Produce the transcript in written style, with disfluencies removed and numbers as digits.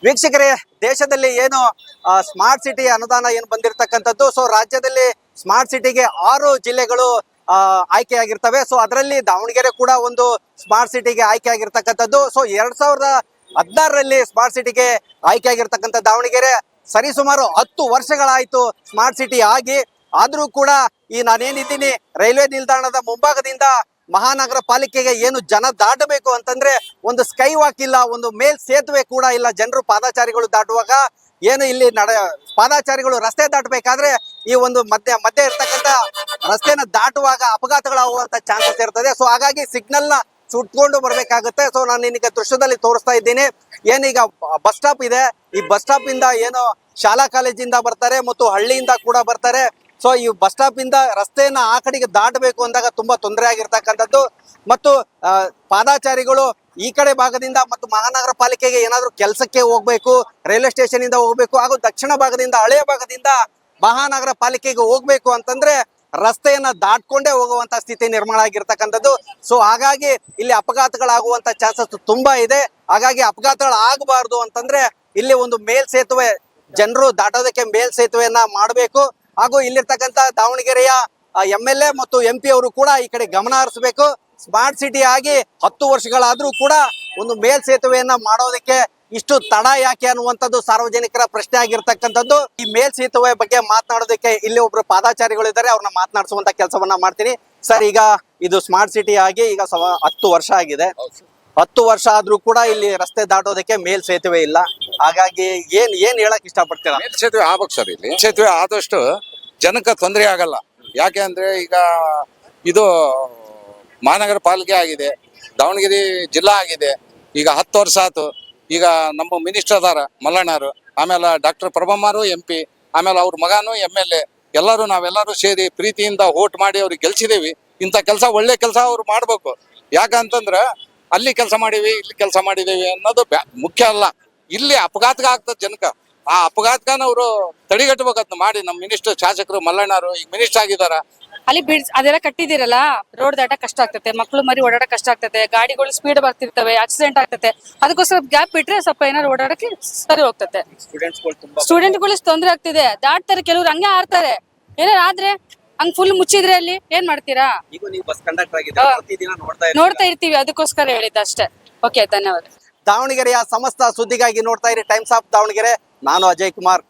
ವೀಕ್ಷಕರೇ, ದೇಶದಲ್ಲಿ ಏನು ಸ್ಮಾರ್ಟ್ ಸಿಟಿ ಅನುದಾನ ಏನು ಬಂದಿರತಕ್ಕಂಥದ್ದು. ಸೊ ರಾಜ್ಯದಲ್ಲಿ ಸ್ಮಾರ್ಟ್ ಸಿಟಿಗೆ 6 ಜಿಲ್ಲೆಗಳು ಆಯ್ಕೆಯಾಗಿರ್ತವೆ. ಸೊ ಅದರಲ್ಲಿ ದಾವಣಗೆರೆ ಕೂಡ ಒಂದು ಸ್ಮಾರ್ಟ್ ಸಿಟಿಗೆ ಆಯ್ಕೆ ಆಗಿರ್ತಕ್ಕಂಥದ್ದು. ಸೊ 2016ರಲ್ಲಿ ಸ್ಮಾರ್ಟ್ ಸಿಟಿಗೆ ಆಯ್ಕೆ ಆಗಿರ್ತಕ್ಕಂಥ ದಾವಣಗೆರೆ ಸರಿಸುಮಾರು 10 ವರ್ಷಗಳಾಯ್ತು ಸ್ಮಾರ್ಟ್ ಸಿಟಿ ಆಗಿ. ಆದ್ರೂ ಕೂಡ ಈ ನಾನೇನಿದ್ದೀನಿ ರೈಲ್ವೆ ನಿಲ್ದಾಣದ ಮುಂಭಾಗದಿಂದ ಮಹಾನಗರ ಪಾಲಿಕೆಗೆ ಏನು ಜನ ದಾಟಬೇಕು ಅಂತಂದ್ರೆ ಒಂದು ಸ್ಕೈ ವಾಕ್ ಇಲ್ಲ, ಒಂದು ಮೇಲ್ ಸೇತುವೆ ಕೂಡ ಇಲ್ಲ. ಜನರು ಪಾದಚಾರಿಗಳು ದಾಟುವಾಗ ಏನು ಇಲ್ಲಿ ಪಾದಚಾರಿಗಳು ರಸ್ತೆ ದಾಟಬೇಕಾದ್ರೆ ಈ ಒಂದು ಮಧ್ಯೆ ಇರ್ತಕ್ಕಂಥ ರಸ್ತೆನ ದಾಟುವಾಗ ಅಪಘಾತಗಳಾಗುವಂತ ಚಾನ್ಸಸ್ ಇರ್ತದೆ. ಸೊ ಹಾಗಾಗಿ ಸಿಗ್ನಲ್ ನ ಸುಟ್ಕೊಂಡು ಬರ್ಬೇಕಾಗುತ್ತೆ. ಸೊ ನಾನು ನಿನಗೆ ದೃಶ್ಯದಲ್ಲಿ ತೋರಿಸ್ತಾ ಇದ್ದೀನಿ. ಏನೀಗ ಬಸ್ ಸ್ಟಾಪ್ ಇದೆ, ಈ ಬಸ್ ಸ್ಟಾಪ್ ಇಂದ ಏನು ಶಾಲಾ ಕಾಲೇಜಿಂದ ಬರ್ತಾರೆ ಮತ್ತು ಹಳ್ಳಿಯಿಂದ ಕೂಡ ಬರ್ತಾರೆ. ಸೊ ಈ ಬಸ್ ಸ್ಟಾಪ್ ಇಂದ ರಸ್ತೆಯನ್ನ ಆ ಕಡೆಗೆ ದಾಟಬೇಕು ಅಂದಾಗ ತುಂಬಾ ತೊಂದರೆ ಆಗಿರ್ತಕ್ಕಂಥದ್ದು. ಮತ್ತು ಪಾದಾಚಾರಿಗಳು ಈ ಕಡೆ ಭಾಗದಿಂದ ಮತ್ತು ಮಹಾನಗರ ಪಾಲಿಕೆಗೆ ಏನಾದ್ರು ಕೆಲಸಕ್ಕೆ ಹೋಗ್ಬೇಕು, ರೈಲ್ವೆ ಸ್ಟೇಷನ್ ಇಂದ ಹೋಗ್ಬೇಕು, ಹಾಗೂ ದಕ್ಷಿಣ ಭಾಗದಿಂದ ಹಳೆಯ ಭಾಗದಿಂದ ಮಹಾನಗರ ಪಾಲಿಕೆಗೆ ಹೋಗ್ಬೇಕು ಅಂತಂದ್ರೆ ರಸ್ತೆಯನ್ನ ದಾಟ್ಕೊಂಡೇ ಹೋಗುವಂತ ಸ್ಥಿತಿ ನಿರ್ಮಾಣ ಆಗಿರ್ತಕ್ಕಂಥದ್ದು. ಸೊ ಹಾಗಾಗಿ ಇಲ್ಲಿ ಅಪಘಾತಗಳಾಗುವಂತ ಚಾನ್ಸಸ್ ತುಂಬಾ ಇದೆ. ಹಾಗಾಗಿ ಅಪಘಾತಗಳು ಆಗಬಾರ್ದು ಅಂತಂದ್ರೆ ಇಲ್ಲಿ ಒಂದು ಮೇಲ್ ಸೇತುವೆ, ಜನರು ದಾಟೋದಕ್ಕೆ ಮೇಲ್ ಸೇತುವೆಯನ್ನ ಮಾಡಬೇಕು. ಹಾಗೂ ಇಲ್ಲಿರ್ತಕ್ಕಂಥ ದಾವಣಗೆರೆಯ MLA ಮತ್ತು MP ಅವರು ಕೂಡ ಈ ಕಡೆ ಗಮನ ಹರಿಸಬೇಕು. ಸ್ಮಾರ್ಟ್ ಸಿಟಿ ಆಗಿ 10 ವರ್ಷಗಳಾದ್ರೂ ಕೂಡ ಒಂದು ಮೇಲ್ ಸೇತುವೆಯನ್ನ ಮಾಡೋದಕ್ಕೆ ಇಷ್ಟು ತಡ ಯಾಕೆ ಅನ್ನುವಂಥದ್ದು ಸಾರ್ವಜನಿಕರ ಪ್ರಶ್ನೆ ಆಗಿರ್ತಕ್ಕಂಥದ್ದು. ಈ ಮೇಲ್ ಸೇತುವೆ ಬಗ್ಗೆ ಮಾತನಾಡೋದಕ್ಕೆ ಇಲ್ಲಿ ಒಬ್ರು ಪಾದಾಚಾರಿಗಳು ಇದ್ದಾರೆ, ಅವ್ರನ್ನ ಮಾತನಾಡಿಸುವಂತ ಕೆಲಸವನ್ನ ಮಾಡ್ತೀನಿ. ಸರ್, ಈಗ ಇದು ಸ್ಮಾರ್ಟ್ ಸಿಟಿ ಆಗಿ ಈಗ 10 ವರ್ಷ ಆಗಿದೆ. 10 ವರ್ಷ ಆದ್ರೂ ಕೂಡ ಇಲ್ಲಿ ರಸ್ತೆ ದಾಟೋದಕ್ಕೆ ಮೇಲ್ ಸೇತುವೆ ಇಲ್ಲ. ಹಾಗಾಗಿ ಏನ್ ಹೇಳಕ್ ಇಷ್ಟಪಡ್ತೀರಾ? ಮೇಲ್ ಸೇತುವೆ ಆಗ್ಬೇಕು ಸರ್. ಇಲ್ಲಿ ಸೇತುವೆ ಆದಷ್ಟು ಜನಕ್ಕೆ ತೊಂದರೆ ಆಗಲ್ಲ. ಯಾಕೆ ಅಂದ್ರೆ ಈಗ ಇದು ಮಹಾನಗರ ಪಾಲಿಕೆ ಆಗಿದೆ, ದಾವಣಗೆರೆ ಜಿಲ್ಲಾ ಆಗಿದೆ. ಈಗ 10 ವರ್ಷ ಆಯ್ತು. ಈಗ ನಮ್ಮ ಮಿನಿಸ್ಟರ್ ಅದಾರ ಮಲ್ಲಣ್ಣರು, ಆಮೇಲೆ ಡಾಕ್ಟರ್ ಪ್ರಭಮಾರು MP, ಆಮೇಲೆ ಅವ್ರ ಮಗನು MLA, ನಾವೆಲ್ಲರೂ ಸೇರಿ ಪ್ರೀತಿಯಿಂದ ವೋಟ್ ಮಾಡಿ ಅವ್ರಿಗೆ ಗೆಲ್ಸಿದೇವಿ. ಇಂಥ ಕೆಲಸ ಒಳ್ಳೆ ಕೆಲಸ ಅವ್ರು ಮಾಡ್ಬೇಕು. ಯಾಕಂತಂದ್ರ ಅಲ್ಲಿ ಕೆಲಸ ಮಾಡಿವಿ, ಇಲ್ಲಿ ಕೆಲಸ ಮಾಡಿದೇವಿ ಅನ್ನೋದು ಮುಖ್ಯ ಅಲ್ಲ. ಇಲ್ಲಿ ಅಪಘಾತ ಆಗ್ತದ ಜನಕ. ಆ ಅಪಘಾತನ ಅವರು ತಡೆಗಟ್ಟಬೇಕಂತ ಮಾಡಿ ನಮ್ಮ ಮಿನಿಸ್ಟರ್ ಶಾಸಕರು ಮಲ್ಲಣ್ಣರು ಈಗ ಮಿನಿಸ್ಟರ್ ಆಗಿದಾರ. ಅಲ್ಲಿ ಅದೆಲ್ಲ ಕಟ್ಟಿದಿರಲ್ಲ, ರೋಡ್ ದಾಟ ಕಷ್ಟ ಆಗ್ತದೆ, ಮಕ್ಳು ಮರಿ ಓಡಾಡ ಕಷ್ಟ ಆಗ್ತದೆ, ಗಾಡಿಗಳು ಸ್ಪೀಡ್ ಬರ್ತಿರ್ತವೆ, ಆಕ್ಸಿಡೆಂಟ್ ಆಗ್ತದೆ. ಅದಕ್ಕೋಸ್ಕರ ಗ್ಯಾಪ್ ಬಿಟ್ರೆ ಸ್ವಲ್ಪ ಏನಾದ್ರು ಓಡಾಡಕ್ಕೆ ಸರಿ ಹೋಗ್ತದೆ. ಸ್ಟೂಡೆಂಟ್ಗಳು ತೊಂದರೆ ಆಗ್ತಿದೆ, ದಾಟ್ತಾರೆ, ಕೆಲವ್ರು ಹಂಗೆ ಆಡ್ತಾರೆ. ಏನಾರು ಆದ್ರೆ ಹಂಗ್ ಫುಲ್ ಮುಚ್ಚಿದ್ರೆ ಅಲ್ಲಿ ಏನ್ ಮಾಡ್ತೀರಾ? ನೋಡ್ತಾ ಇರ್ತೀವಿ, ಅದಕ್ಕೋಸ್ಕರ ಹೇಳಿದ್ದ ಅಷ್ಟೇ. ಓಕೆ, ಧನ್ಯವಾದ. ದಾವಣಗೆರೆಯ ಸಮಸ್ತ ಸುದ್ದಿಗಾಗಿ ನೋಡ್ತಾ ಇರಿ ಟೈಮ್ಸ್ ಆಫ್ ದಾವಣಗೆರೆ. ನಾನು ಅಜಯ್ ಕುಮಾರ್.